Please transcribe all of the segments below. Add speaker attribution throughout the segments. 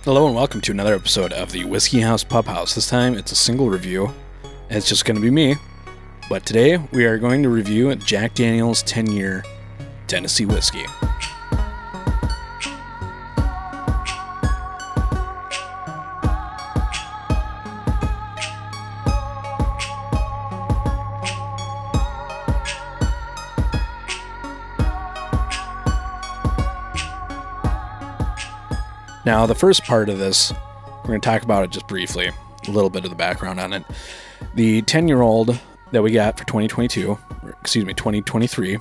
Speaker 1: Hello and welcome to another episode of the Whiskey House Pub House. This time it's a single review, and it's just going to be me. But today we are going to review Jack Daniel's 10-year Tennessee whiskey. Now, the first part of this, we're going to talk about it just briefly, a little bit of the background on it. The 10-year-old that we got for 2023,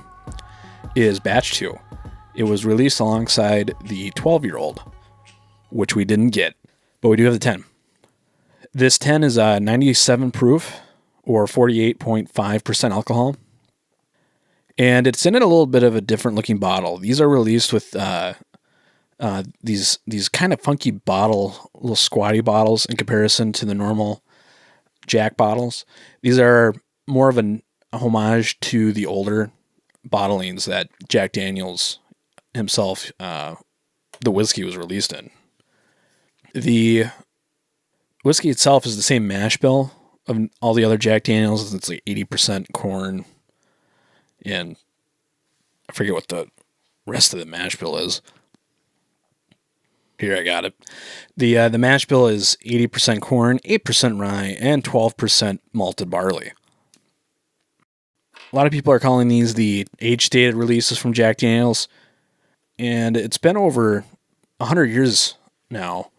Speaker 1: is Batch 2. It was released alongside the 12-year-old, which we didn't get, but we do have the 10. This 10 is 97 proof, or 48.5% alcohol, and it's in a little bit of a different looking bottle. These are released with these kind of funky little squatty bottles in comparison to the normal Jack bottles. These are more of a homage to the older bottlings that Jack Daniel's himself, the whiskey was released in. The whiskey itself is the same mash bill of all the other Jack Daniels. It's like 80% corn, and I forget what the rest of the mash bill is. Here, I got it. The mash bill is 80% corn, 8% rye, and 12% malted barley. A lot of people are calling these the age-stated releases from Jack Daniel's, and it's been over 100 years now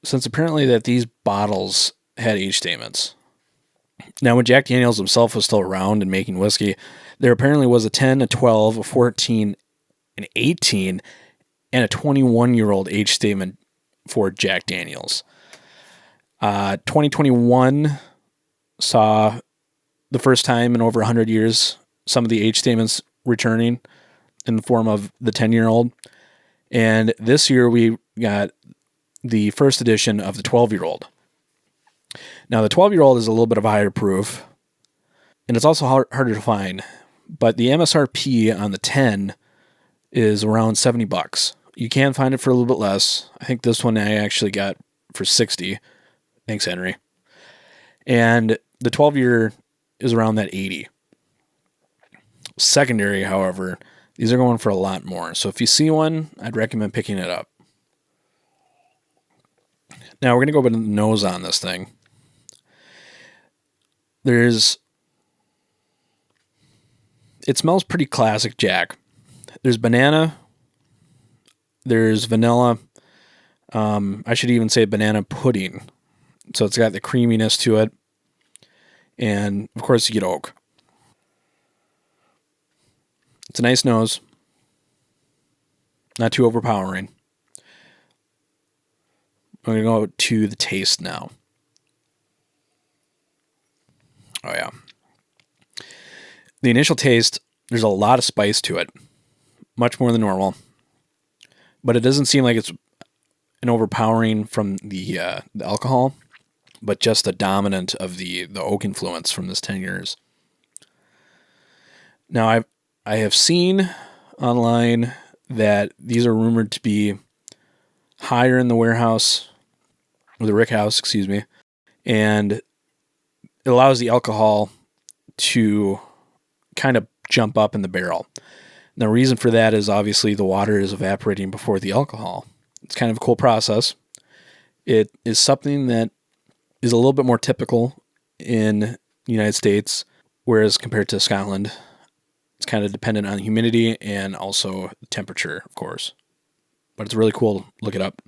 Speaker 1: since apparently that these bottles had age statements. Now, when Jack Daniel's himself was still around and making whiskey, there apparently was a 10, a 12, a 14, an 18, and a 21-year-old age statement for Jack Daniel's. 2021 saw the first time in over 100 years some of the age statements returning in the form of the 10-year-old. And this year we got the first edition of the 12-year-old. Now, the 12-year-old is a little bit of a higher proof, and it's also harder to find. But the MSRP on the 10 is around $70. You can find it for a little bit less. I think this one I actually got for $60. Thanks, Henry. And the 12-year is around that $80. Secondary, however, these are going for a lot more. So if you see one, I'd recommend picking it up. Now we're going to go with the nose on this thing. It smells pretty classic Jack. There's banana. There's vanilla. I should even say banana pudding. So it's got the creaminess to it. And, of course, you get oak. It's a nice nose. Not too overpowering. I'm going to go to the taste now. Oh, yeah. The initial taste, there's a lot of spice to it. Much more than normal. But it doesn't seem like it's an overpowering from the alcohol, but just a dominant of the oak influence from this 10 years. Now, I have seen online that these are rumored to be higher in the warehouse, or the rick house, excuse me, and it allows the alcohol to kind of jump up in the barrel. The reason for that is obviously the water is evaporating before the alcohol. It's kind of a cool process. It is something that is a little bit more typical in the United States, whereas compared to Scotland, it's kind of dependent on humidity and also temperature, of course. But it's really cool to look it up.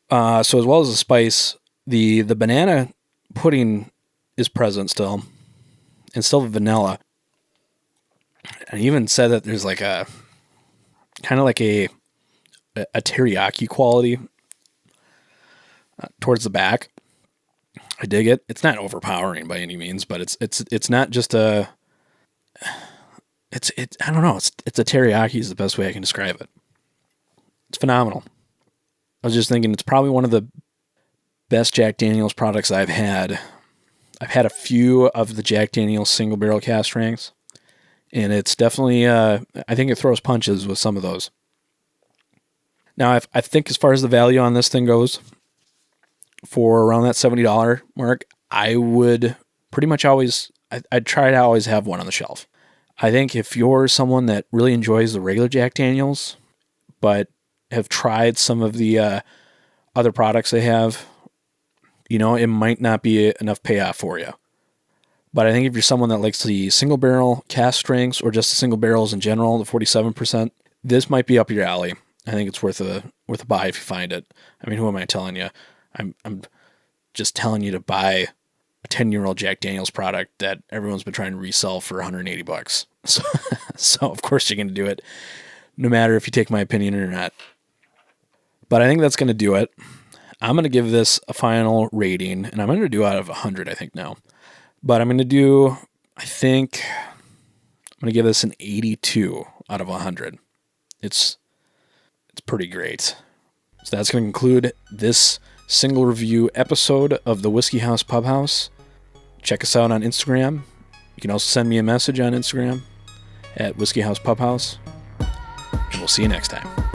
Speaker 1: So as well as the spice, the banana pudding is present still, and still the vanilla. And even said that there's like a kind of like a teriyaki quality towards the back. I dig it. It's not overpowering by any means, but it's not just I don't know. It's a teriyaki is the best way I can describe it. It's phenomenal. I was just thinking it's probably one of the best Jack Daniel's products I've had. I've had a few of the Jack Daniel's single barrel cask strengths. And it's definitely, I think it throws punches with some of those. Now, I think as far as the value on this thing goes, for around that $70 mark, I would pretty much always, I'd try to always have one on the shelf. I think if you're someone that really enjoys the regular Jack Daniels, but have tried some of the other products they have, it might not be enough payoff for you. But I think if you're someone that likes the single barrel cask strengths or just the single barrels in general, the 47%, this might be up your alley. I think it's worth a buy if you find it. I mean, who am I telling you? I'm just telling you to buy a 10-year-old Jack Daniels product that everyone's been trying to resell for $180. So of course you're going to do it, no matter if you take my opinion or not. But I think that's going to do it. I'm going to give this a final rating, and I'm going to do out of 100, I think, now. But I'm going to I'm going to give this an 82 out of 100. It's pretty great. So that's going to conclude this single review episode of the Whiskey House Pub House. Check us out on Instagram. You can also send me a message on Instagram at Whiskey House Pub House. And we'll see you next time.